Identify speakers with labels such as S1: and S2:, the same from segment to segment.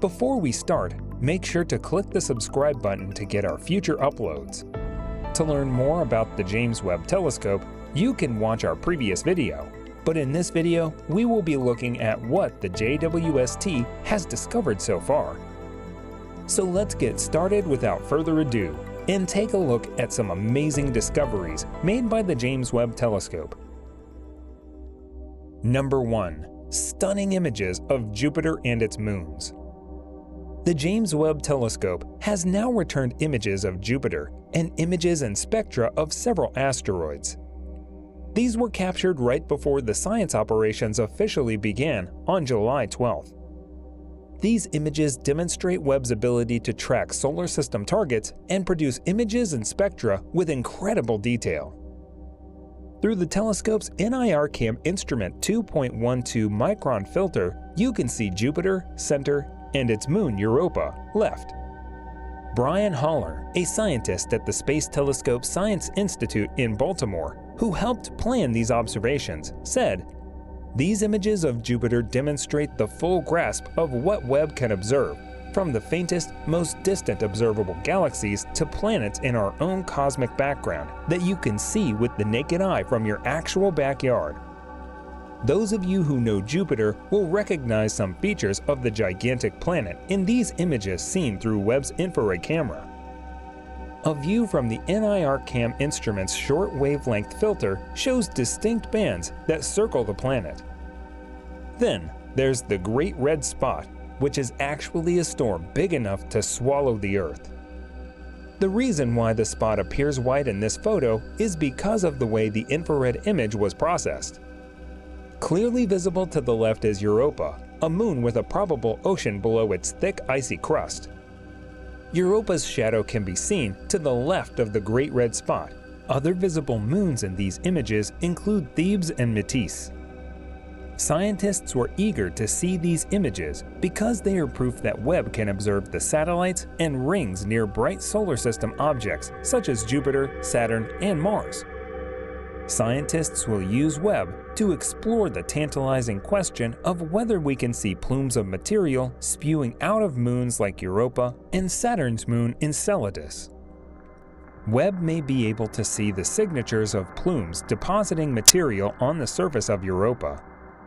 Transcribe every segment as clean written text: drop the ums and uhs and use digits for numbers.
S1: Before we start, make sure to click the subscribe button to get our future uploads. To learn more about the James Webb Telescope, you can watch our previous video. But in this video, we will be looking at what the JWST has discovered so far. So let's get started without further ado and take a look at some amazing discoveries made by the James Webb Telescope. Number 1. Stunning images of Jupiter and its moons. The James Webb Telescope has now returned images of Jupiter and images and spectra of several asteroids. These were captured right before the science operations officially began on July 12th. These images demonstrate Webb's ability to track solar system targets and produce images and spectra with incredible detail. Through the telescope's NIRCam instrument 2.12 micron filter, you can see Jupiter, center, and its moon Europa, left. Brian Haller, a scientist at the Space Telescope Science Institute in Baltimore, who helped plan these observations, said, "These images of Jupiter demonstrate the full grasp of what Webb can observe, from the faintest, most distant observable galaxies to planets in our own cosmic background that you can see with the naked eye from your actual backyard." Those of you who know Jupiter will recognize some features of the gigantic planet in these images seen through Webb's infrared camera. A view from the NIRCam instrument's short wavelength filter shows distinct bands that circle the planet. Then, there's the Great Red Spot, which is actually a storm big enough to swallow the Earth. The reason why the spot appears white in this photo is because of the way the infrared image was processed. Clearly visible to the left is Europa, a moon with a probable ocean below its thick icy crust. Europa's shadow can be seen to the left of the Great Red Spot. Other visible moons in these images include Thebes and Metis. Scientists were eager to see these images because they are proof that Webb can observe the satellites and rings near bright solar system objects such as Jupiter, Saturn, and Mars. Scientists will use Webb to explore the tantalizing question of whether we can see plumes of material spewing out of moons like Europa and Saturn's moon Enceladus. Webb may be able to see the signatures of plumes depositing material on the surface of Europa.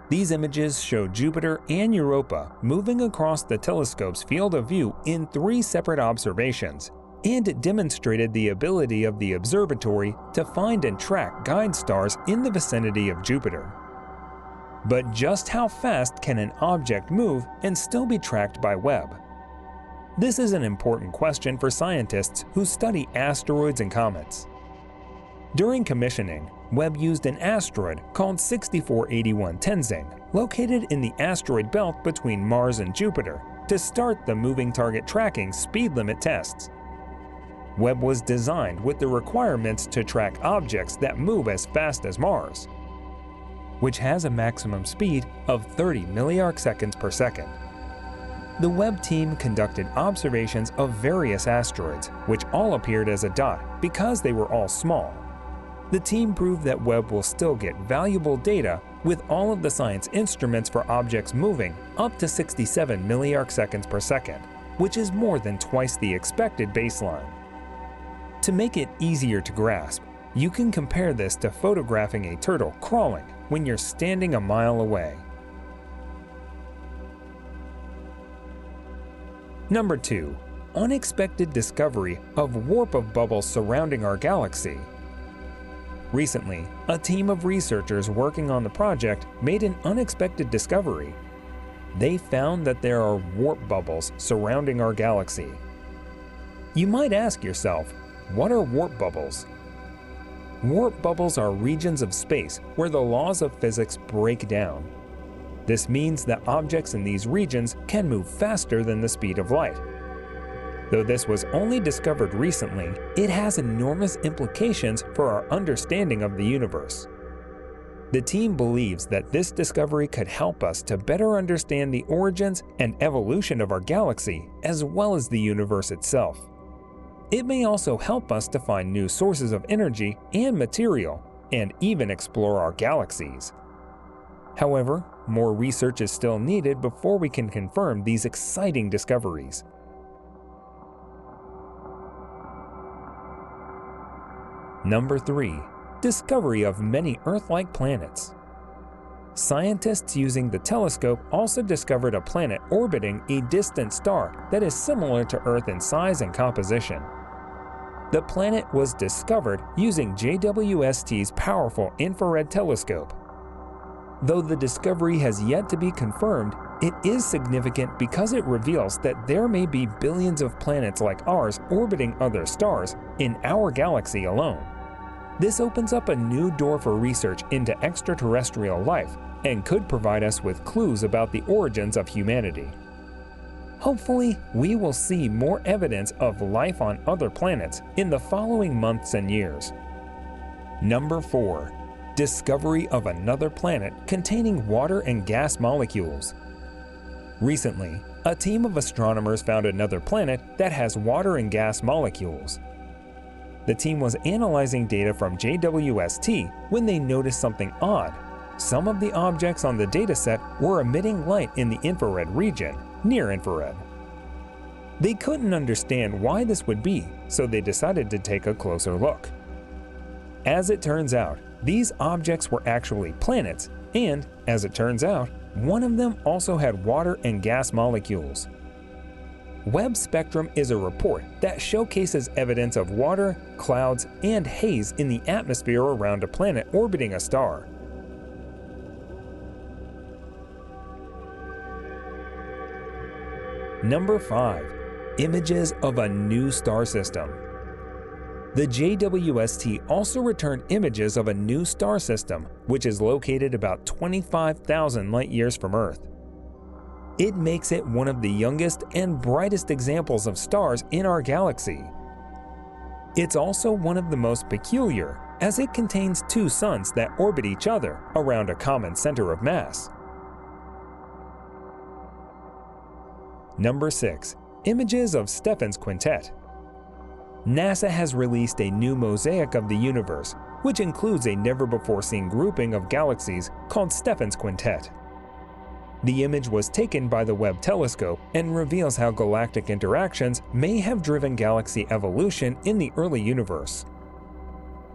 S1: These images show Jupiter and Europa moving across the telescope's field of view in 3 separate observations, and it demonstrated the ability of the observatory to find and track guide stars in the vicinity of Jupiter. But just how fast can an object move and still be tracked by Webb? This is an important question for scientists who study asteroids and comets. During commissioning, Webb used an asteroid called 6481 Tenzing, located in the asteroid belt between Mars and Jupiter, to start the moving target tracking speed limit tests. Webb was designed with the requirements to track objects that move as fast as Mars, which has a maximum speed of 30 milliarcseconds per second. The Webb team conducted observations of various asteroids, which all appeared as a dot because they were all small. The team proved that Webb will still get valuable data with all of the science instruments for objects moving up to 67 milliarcseconds per second, which is more than twice the expected baseline. To make it easier to grasp, you can compare this to photographing a turtle crawling when you're standing a mile away. Number 2. Unexpected discovery of warp of bubbles surrounding our galaxy. Recently, a team of researchers working on the project made an unexpected discovery. They found that there are warp bubbles surrounding our galaxy. You might ask yourself, what are warp bubbles? Warp bubbles are regions of space where the laws of physics break down. This means that objects in these regions can move faster than the speed of light. Though this was only discovered recently, it has enormous implications for our understanding of the universe. The team believes that this discovery could help us to better understand the origins and evolution of our galaxy, as well as the universe itself. It may also help us to find new sources of energy and material, and even explore our galaxies. However, more research is still needed before we can confirm these exciting discoveries. Number 3. Discovery of many Earth-like planets. Scientists using the telescope also discovered a planet orbiting a distant star that is similar to Earth in size and composition. The planet was discovered using JWST's powerful infrared telescope. Though the discovery has yet to be confirmed, it is significant because it reveals that there may be billions of planets like ours orbiting other stars in our galaxy alone. This opens up a new door for research into extraterrestrial life and could provide us with clues about the origins of humanity. Hopefully, we will see more evidence of life on other planets in the following months and years. Number 4. Discovery of another planet containing water and gas molecules. Recently, a team of astronomers found another planet that has water and gas molecules. The team was analyzing data from JWST when they noticed something odd. Some of the objects on the dataset were emitting light in the infrared region, near infrared. They couldn't understand why this would be, so they decided to take a closer look. As it turns out, these objects were actually planets, and, as it turns out, one of them also had water and gas molecules. Webb spectrum is a report that showcases evidence of water, clouds, and haze in the atmosphere around a planet orbiting a star. Number 5. Images of a new star system. The JWST also returned images of a new star system, which is located about 25,000 light-years from Earth. It makes it one of the youngest and brightest examples of stars in our galaxy. It's also one of the most peculiar, as it contains two suns that orbit each other around a common center of mass. Number 6. Images of Stephan's Quintet. NASA has released a new mosaic of the universe, which includes a never-before-seen grouping of galaxies called Stephan's Quintet. The image was taken by the Webb Telescope and reveals how galactic interactions may have driven galaxy evolution in the early universe.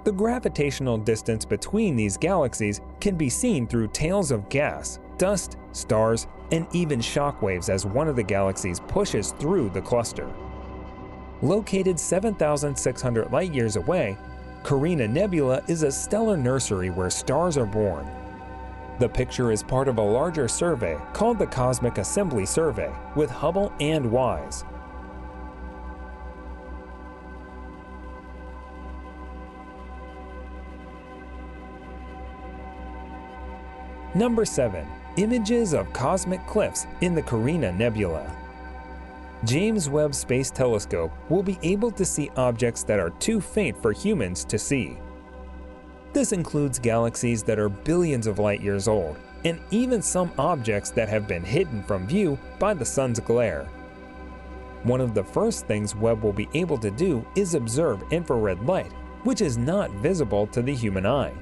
S1: The gravitational distance between these galaxies can be seen through tails of gas, dust, stars, and even shockwaves as one of the galaxies pushes through the cluster. Located 7,600 light-years away, Carina Nebula is a stellar nursery where stars are born. The picture is part of a larger survey called the Cosmic Assembly Survey with Hubble and WISE. Number 7. Images of cosmic cliffs in the Carina Nebula. James Webb Space Telescope will be able to see objects that are too faint for humans to see. This includes galaxies that are billions of light-years old, and even some objects that have been hidden from view by the sun's glare. One of the first things Webb will be able to do is observe infrared light, which is not visible to the human eye.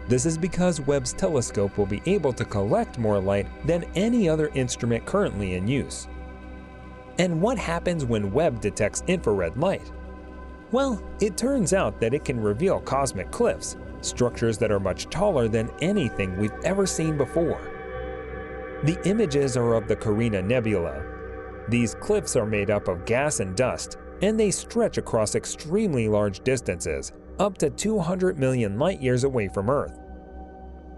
S1: This is because Webb's telescope will be able to collect more light than any other instrument currently in use. And what happens when Webb detects infrared light? Well, it turns out that it can reveal cosmic cliffs, structures that are much taller than anything we've ever seen before. The images are of the Carina Nebula. These cliffs are made up of gas and dust, and they stretch across extremely large distances, up to 200 million light-years away from Earth.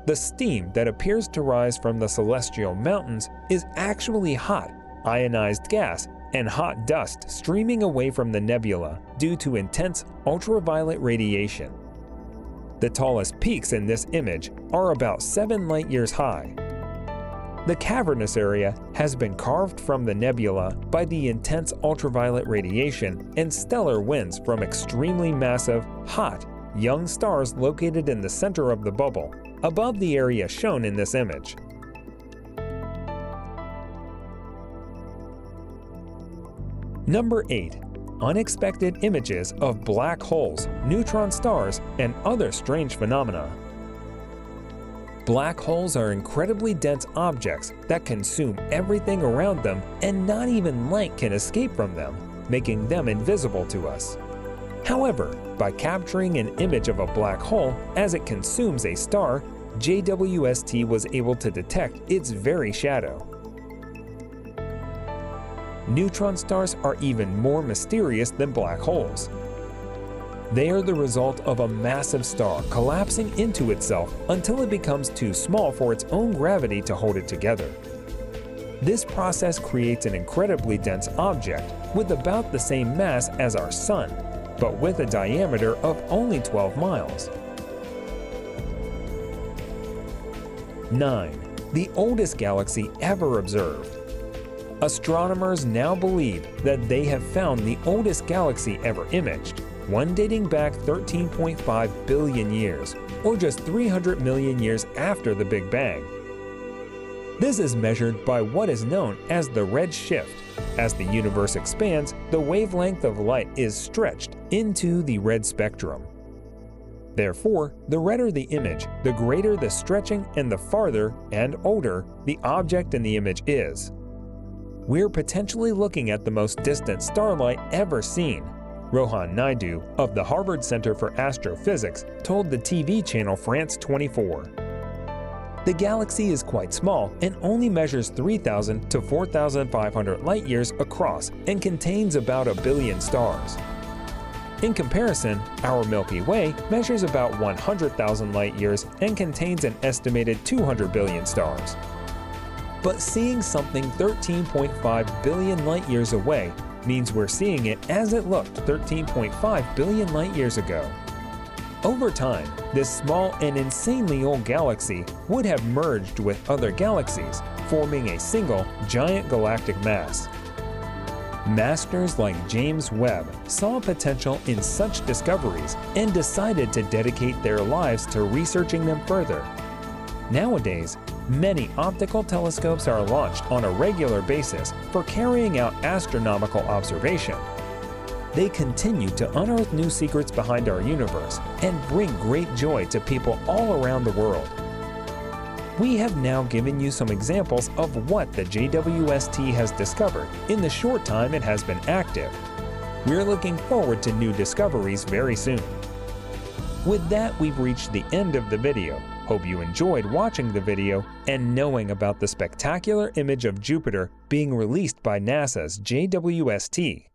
S1: The steam that appears to rise from the celestial mountains is actually hot, ionized gas and hot dust streaming away from the nebula due to intense ultraviolet radiation. The tallest peaks in this image are about 7 light-years high. The cavernous area has been carved from the nebula by the intense ultraviolet radiation and stellar winds from extremely massive, hot, young stars located in the center of the bubble, above the area shown in this image. Number 8. Unexpected images of black holes, neutron stars, and other strange phenomena. Black holes are incredibly dense objects that consume everything around them, and not even light can escape from them, making them invisible to us. However, by capturing an image of a black hole as it consumes a star, JWST was able to detect its very shadow. Neutron stars are even more mysterious than black holes. They are the result of a massive star collapsing into itself until it becomes too small for its own gravity to hold it together. This process creates an incredibly dense object with about the same mass as our Sun, but with a diameter of only 12 miles. 9. The oldest galaxy ever observed. Astronomers now believe that they have found the oldest galaxy ever imaged, one dating back 13.5 billion years, or just 300 million years after the Big Bang. This is measured by what is known as the red shift. As the universe expands, the wavelength of light is stretched into the red spectrum. Therefore, the redder the image, the greater the stretching and the farther and older the object in the image is. We're potentially looking at the most distant starlight ever seen. Rohan Naidu of the Harvard Center for Astrophysics told the TV channel France 24. The galaxy is quite small and only measures 3,000 to 4,500 light-years across and contains about 1 billion stars. In comparison, our Milky Way measures about 100,000 light-years and contains an estimated 200 billion stars. But seeing something 13.5 billion light-years away means we're seeing it as it looked 13.5 billion light-years ago. Over time, this small and insanely old galaxy would have merged with other galaxies, forming a single giant galactic mass. Masters like James Webb saw potential in such discoveries and decided to dedicate their lives to researching them further. Nowadays, many optical telescopes are launched on a regular basis for carrying out astronomical observation. They continue to unearth new secrets behind our universe and bring great joy to people all around the world. We have now given you some examples of what the JWST has discovered in the short time it has been active. We're looking forward to new discoveries very soon. With that, we've reached the end of the video. Hope you enjoyed watching the video and knowing about the spectacular image of Jupiter being released by NASA's JWST.